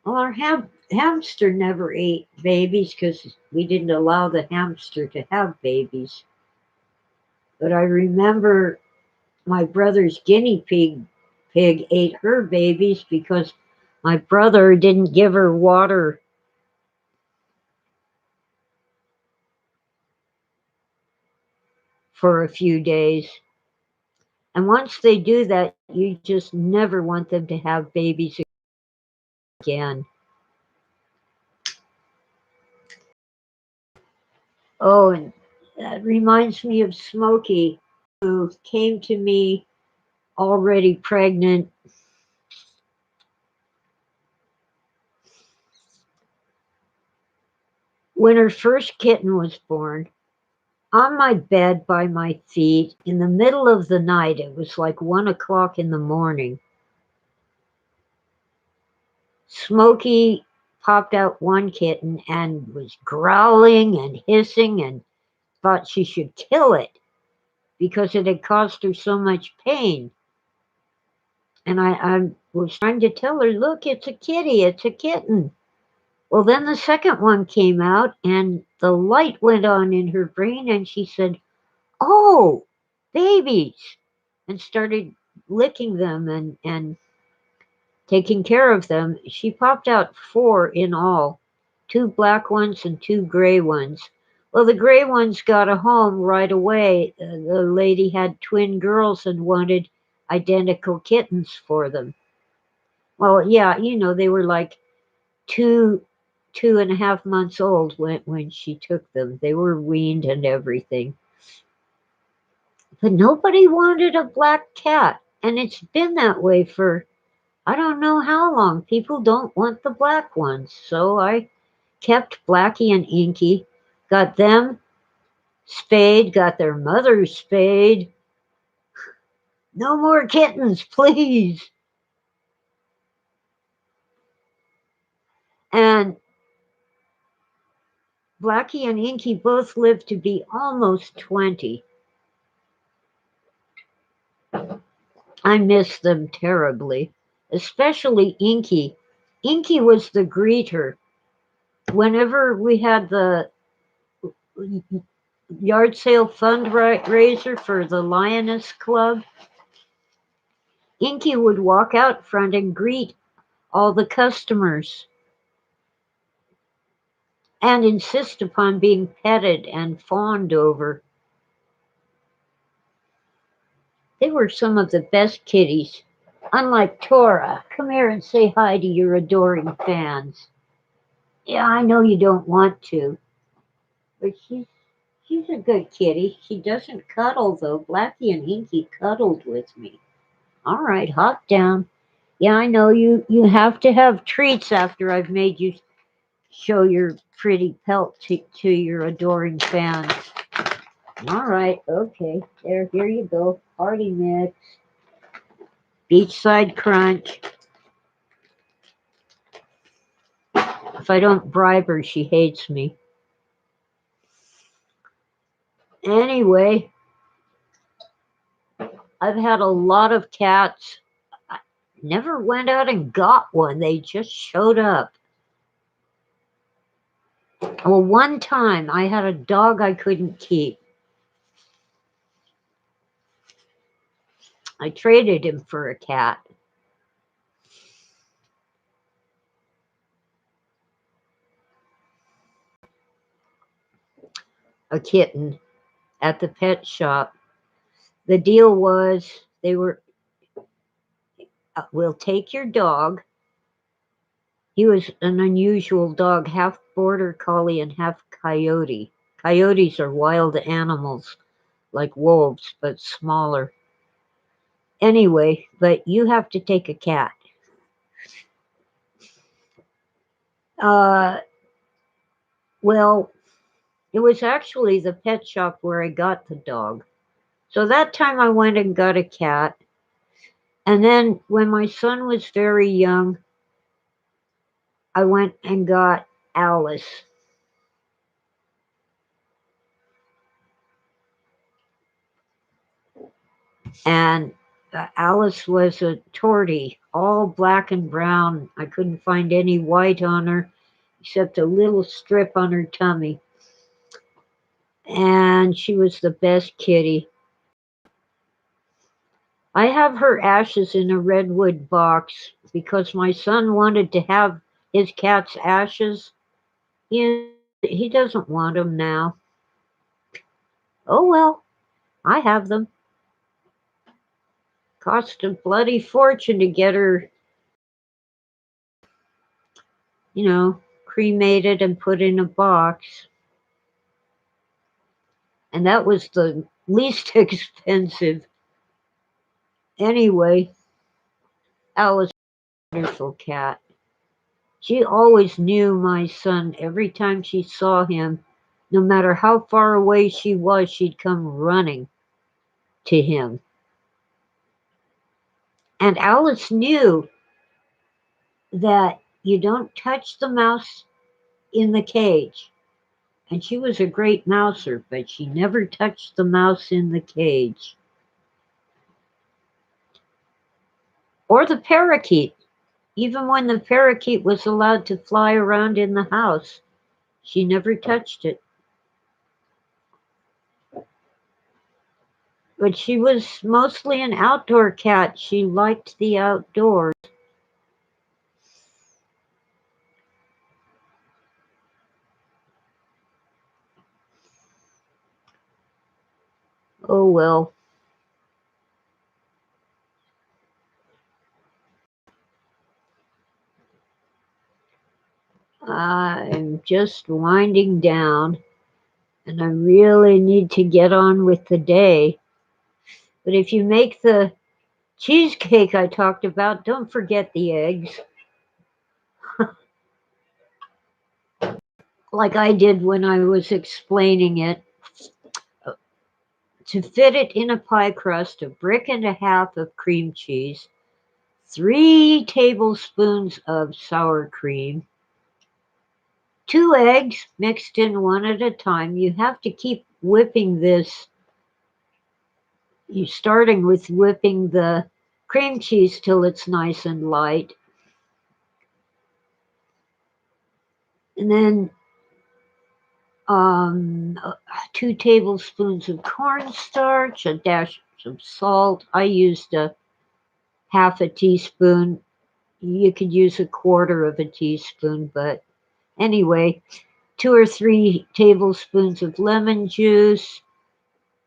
Well, our hamster never ate babies because we didn't allow the hamster to have babies. But I remember my brother's guinea pig ate her babies because my brother didn't give her water for a few days. And once they do that, you just never want them to have babies again. Oh, and that reminds me of Smokey, who came to me already pregnant. When her first kitten was born, on my bed by my feet, in the middle of the night, it was like 1 o'clock in the morning, Smokey popped out one kitten and was growling and hissing and thought she should kill it because it had caused her so much pain. And I was trying to tell her, look, it's a kitty, it's a kitten. Well, then the second one came out and the light went on in her brain and she said, oh, babies, and started licking them and taking care of them. She popped out four in all, two black ones and two gray ones. Well, the gray ones got a home right away. The lady had twin girls and wanted identical kittens for them. Well, yeah, they were like two, 2.5 months old when she took them. They were weaned and everything. But nobody wanted a black cat, and it's been that way for I don't know how long. People don't want the black ones, so I kept Blackie and Inky, got them spayed, got their mother spayed. No more kittens, please. And Blackie and Inky both lived to be almost 20. I miss them terribly, especially Inky. Inky was the greeter. Whenever we had the yard sale fundraiser for the Lioness Club, Inky would walk out front and greet all the customers and insist upon being petted and fawned over. They were some of the best kitties. Unlike Tora, come here and say hi to your adoring fans. Yeah, I know you don't want to, but she's a good kitty. She doesn't cuddle though. Blackie and Inky cuddled with me. All right, hop down. Yeah, I know you have to have treats after I've made you show your pretty pelt to your adoring fans. All right, okay. Here you go. Party mix. Beachside crunch. If I don't bribe her, she hates me. Anyway, I've had a lot of cats. I never went out and got one. They just showed up. Well, one time I had a dog I couldn't keep. I traded him for a cat. A kitten at the pet shop. The deal was we'll take your dog. He was an unusual dog, half border collie and half coyote. Coyotes are wild animals like wolves, but smaller. Anyway, but you have to take a cat. Uh, well, it was actually the pet shop where I got the dog. So that time I went and got a cat. And then when my son was very young, I went and got Alice. And Alice was a tortie, all black and brown. I couldn't find any white on her except a little strip on her tummy. And she was the best kitty. I have her ashes in a redwood box because my son wanted to have his cat's ashes. He doesn't want them now. Oh well, I have them. Cost a bloody fortune to get her, cremated and put in a box. And that was the least expensive. Anyway, Alice was a wonderful cat. She always knew my son. Every time she saw him, no matter how far away she was, she'd come running to him. And Alice knew that you don't touch the mouse in the cage. And she was a great mouser, but she never touched the mouse in the cage. Or the parakeet. Even when the parakeet was allowed to fly around in the house, she never touched it. But she was mostly an outdoor cat. She liked the outdoors. Oh well. I'm just winding down and I really need to get on with the day. But if you make the Cheesecake I talked about. Don't forget the eggs, like I did when I was explaining it. To fit it in a pie crust, a brick and a half of cream cheese, 3 tablespoons of sour cream, 2 eggs mixed in one at a time. You have to keep whipping this. You're starting with whipping the cream cheese till it's nice and light. And then 2 tablespoons of cornstarch, a dash of salt. I used a half a teaspoon. You could use a quarter of a teaspoon, but anyway, 2 or 3 tablespoons of lemon juice,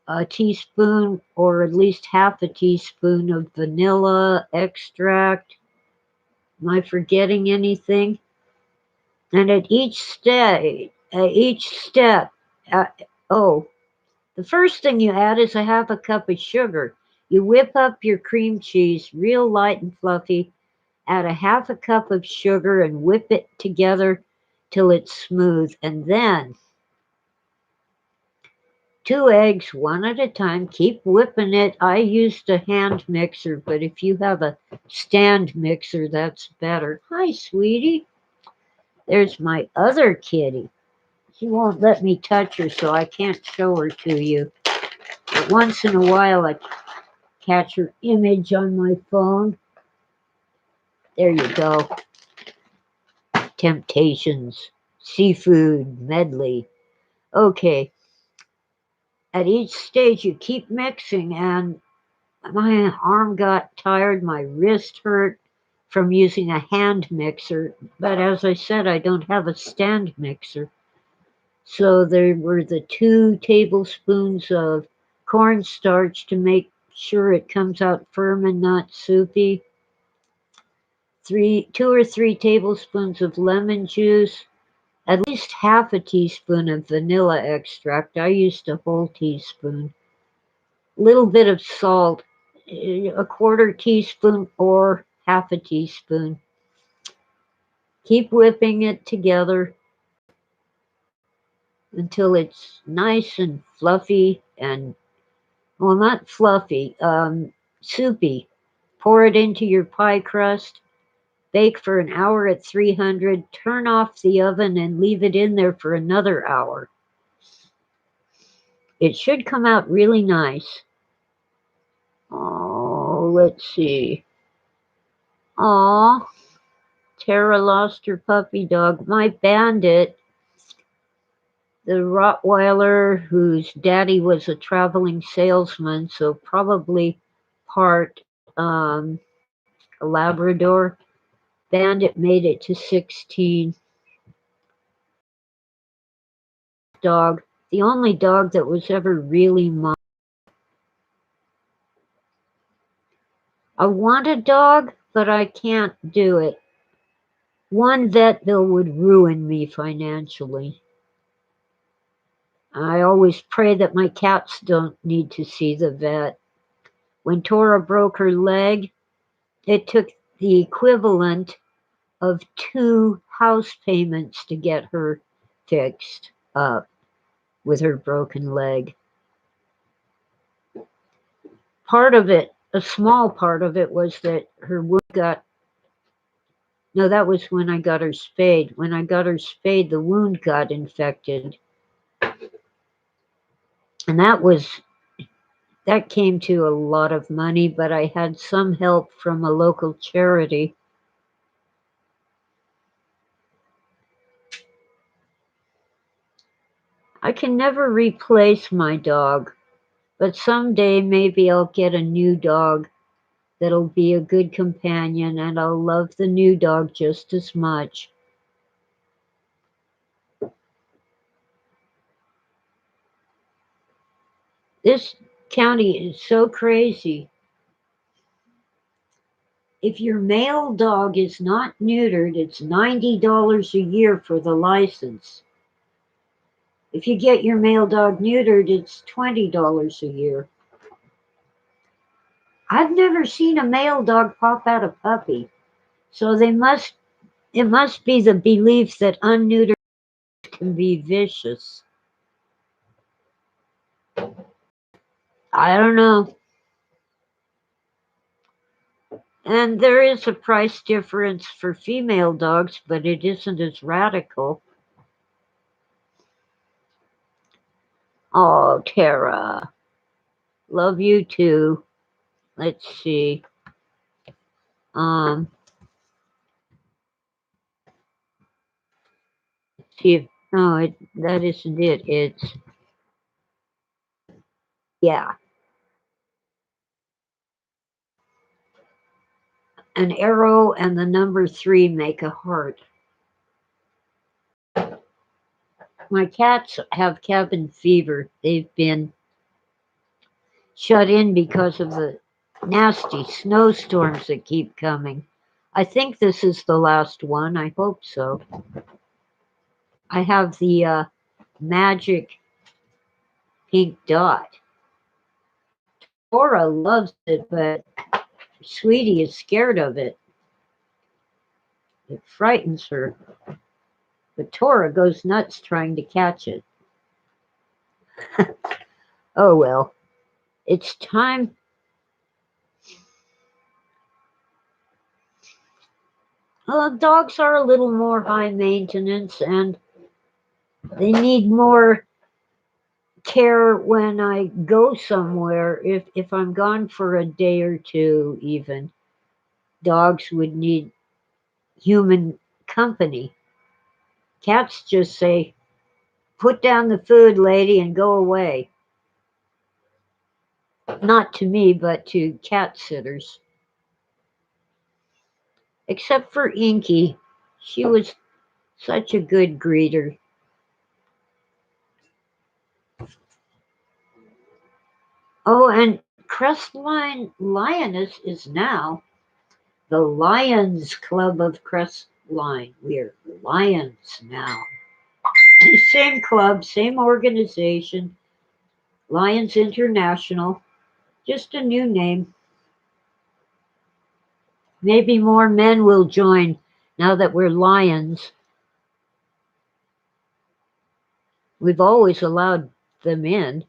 a teaspoon or at least half a teaspoon of vanilla extract. Am I forgetting anything? And at each step, uh, oh, the first thing you add is a half a cup of sugar. You whip up your cream cheese real light and fluffy, add a half a cup of sugar and whip it together till it's smooth, and then 2 eggs, one at a time. Keep whipping it. I used a hand mixer, but if you have a stand mixer, that's better. Hi, sweetie. There's my other kitty. She won't let me touch her, so I can't show her to you. But once in a while, I catch her image on my phone. There you go. Temptations. Seafood medley. Okay. At each stage, you keep mixing, and my arm got tired, my wrist hurt from using a hand mixer. But as I said, I don't have a stand mixer. So there were the 2 tablespoons of cornstarch to make sure it comes out firm and not soupy. 2 or 3 tablespoons of lemon juice, at least half a teaspoon of vanilla extract. I used a whole teaspoon. Little bit of salt, a quarter teaspoon or half a teaspoon. Keep whipping it together until it's nice and fluffy and, well, not fluffy, soupy. Pour it into your pie crust. Bake for an hour at 300. Turn off the oven and leave it in there for another hour. It should come out really nice. Oh, let's see. Aw, Tara lost her puppy dog. My Bandit, the Rottweiler whose daddy was a traveling salesman, so probably part a Labrador. Bandit made it to 16. Dog, the only dog that was ever really mine. I want a dog, but I can't do it. One vet bill would ruin me financially. I always pray that my cats don't need to see the vet. When Tora broke her leg, it took the equivalent of 2 house payments to get her fixed up with her broken leg. Part of it, a small part of it, was that her wound got, no, that was when I got her spayed. When I got her spayed, the wound got infected. And that came to a lot of money, but I had some help from a local charity. I can never replace my dog, but someday maybe I'll get a new dog that'll be a good companion, and I'll love the new dog just as much. This county is so crazy. If your male dog is not neutered, it's $90 a year for the license. If you get your male dog neutered, it's $20 a year. I've never seen a male dog pop out a puppy, so it must be the belief that unneutered can be vicious. I don't know. And there is a price difference for female dogs, but it isn't as radical. Oh, Tara, love you too. Let's see. Um, see if no, that isn't it. It's yeah, an arrow and the number three make a heart. My cats have cabin fever. They've been shut in because of the nasty snowstorms that keep coming. I think this is the last one. I hope so. I have the magic pink dot. Tora loves it, but Sweetie is scared of it. It frightens her. But Tora goes nuts trying to catch it. Oh well, it's time. Dogs are a little more high maintenance and they need more care when I go somewhere. If I'm gone for a day or two, even dogs would need human company. Cats just say, "Put down the food, lady, and go away." Not to me, but to cat sitters. Except for Inky, she was such a good greeter. Oh, and Crestline Lioness is now the Lions Club of Crestline. We're lions now. Same club, same organization, Lions International, just a new name. Maybe more men will join now that we're lions. We've always allowed them in.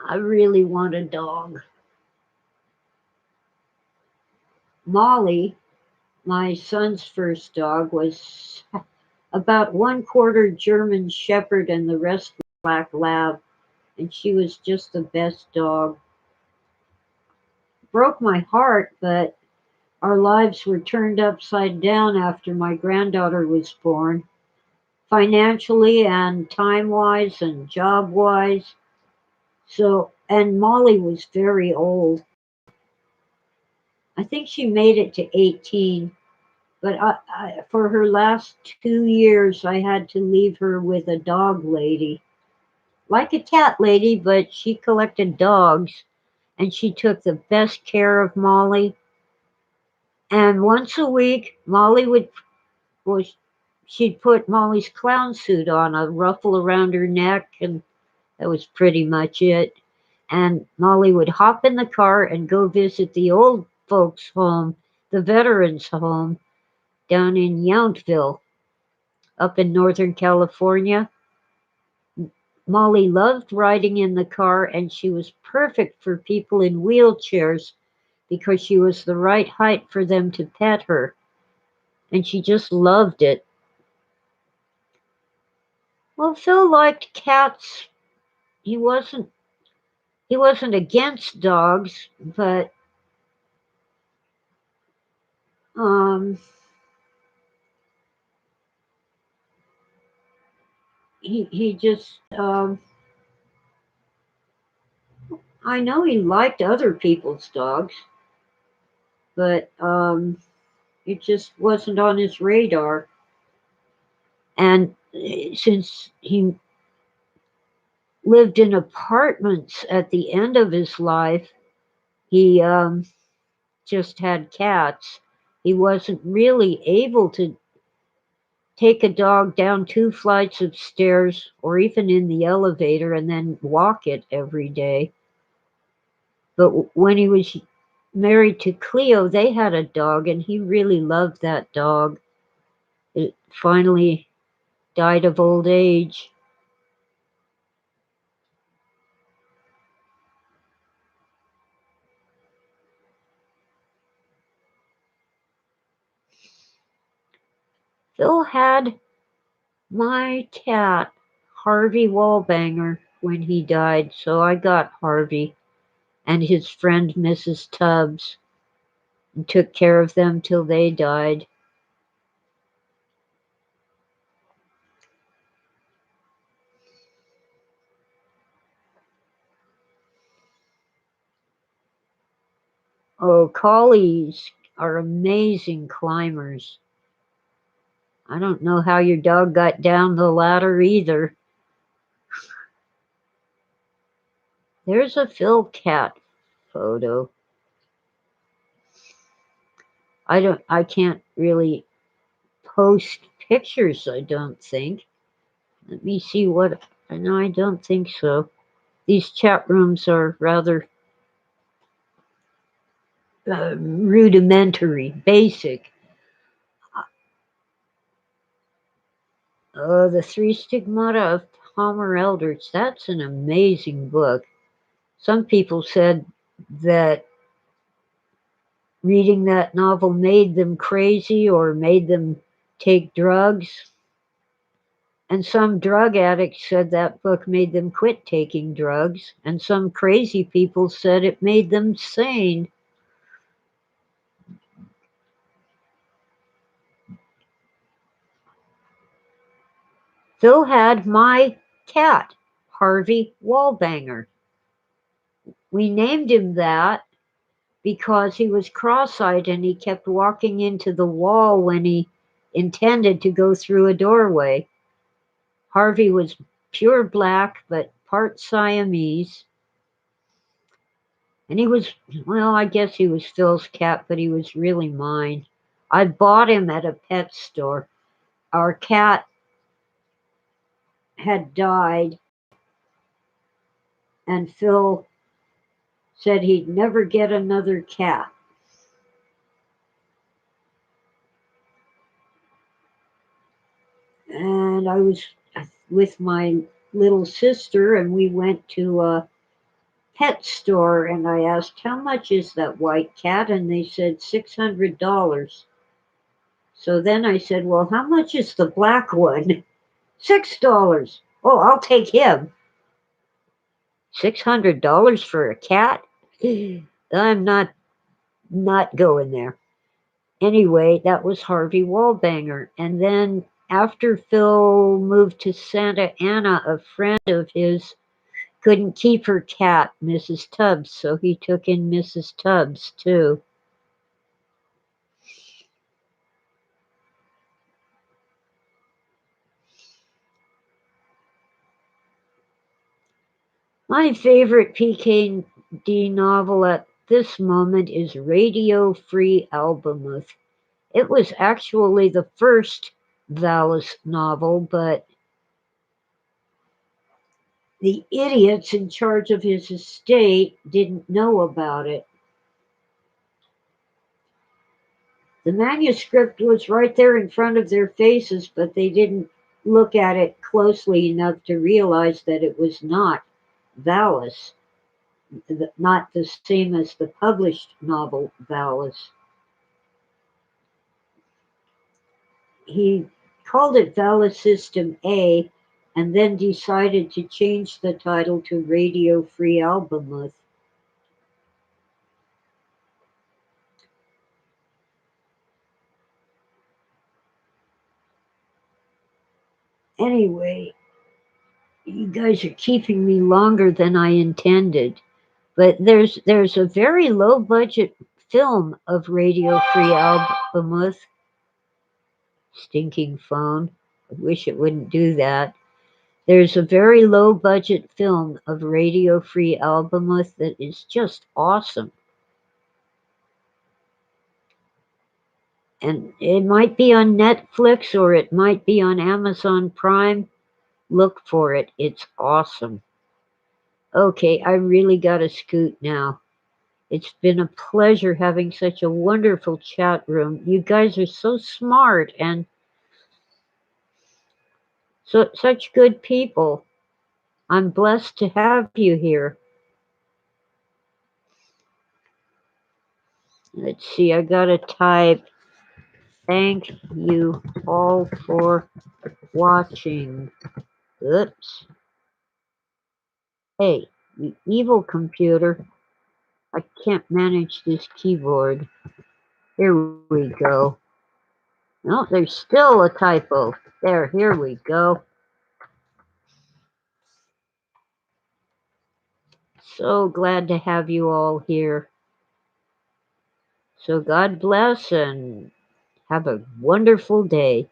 I really want a dog. Molly, my son's first dog, was about one quarter German Shepherd and the rest Black Lab, and she was just the best dog. Broke my heart, but our lives were turned upside down after my granddaughter was born, financially and time wise and job wise. So, and Molly was very old. I think she made it to 18, but for her last 2 years, I had to leave her with a dog lady. Like a cat lady, but she collected dogs and she took the best care of Molly. And once a week, Molly would, well, she'd put Molly's clown suit on, a ruffle around her neck, and that was pretty much it. And Molly would hop in the car and go visit the old folks' home, the veterans' home down in Yountville, up in Northern California. Molly loved riding in the car, and she was perfect for people in wheelchairs because she was the right height for them to pet her. And she just loved it. Well, Phil liked cats. He wasn't he wasn't against dogs, but um, he just I know he liked other people's dogs, but it just wasn't on his radar. And since he lived in apartments at the end of his life, he just had cats. He wasn't really able to take a dog down 2 flights of stairs or even in the elevator and then walk it every day. But when he was married to Cleo, they had a dog, and he really loved that dog. It finally died of old age. Phil had my cat, Harvey Wallbanger, when he died, so I got Harvey and his friend Mrs. Tubbs and took care of them till they died. Oh, collies are amazing climbers. I don't know how your dog got down the ladder either. There's a Phil cat photo. I can't really post pictures, I don't think. Let me see what, no, I don't think so. These chat rooms are rather rudimentary, basic. Oh, The Three Stigmata of Palmer Eldritch. That's an amazing book. Some people said that reading that novel made them crazy or made them take drugs. And some drug addicts said that book made them quit taking drugs. And some crazy people said it made them sane. Phil had my cat, Harvey Wallbanger. We named him that because he was cross-eyed and he kept walking into the wall when he intended to go through a doorway. Harvey was pure black, but part Siamese. And he was, well, I guess he was Phil's cat, but he was really mine. I bought him at a pet store. Our cat had died, and Phil said he'd never get another cat. And I was with my little sister, and we went to a pet store, and I asked, how much is that white cat? And they said $600. So then I said, well, how much is the black one? $6. Oh, I'll take him. $600 for a cat? I'm not going there. Anyway, that was Harvey Wallbanger. And then after Phil moved to Santa Ana, a friend of his couldn't keep her cat, Mrs. Tubbs, so he took in Mrs. Tubbs too. My favorite PKD novel at this moment is Radio Free Albemuth. It was actually the first Valis novel, but the idiots in charge of his estate didn't know about it. The manuscript was right there in front of their faces, but they didn't look at it closely enough to realize that it was not Valis, not the same as the published novel Valis. He called it Valis System A and then decided to change the title to Radio Free Albemuth. Anyway, you guys are keeping me longer than I intended. But there's a very low budget film of Radio Free Albemuth. Stinking phone. I wish it wouldn't do that. There's a very low budget film of Radio Free Albemuth that is just awesome. And it might be on Netflix or it might be on Amazon Prime. Look for it. It's awesome. Okay, I really gotta scoot now. It's been a pleasure having such a wonderful chat room. You guys are so smart and such good people. I'm blessed to have you here. Let's see, I gotta type thank you all for watching. Oops. Hey, you evil computer. I can't manage this keyboard. Here we go. No, there's still a typo. There, here we go. So glad to have you all here. So God bless and have a wonderful day.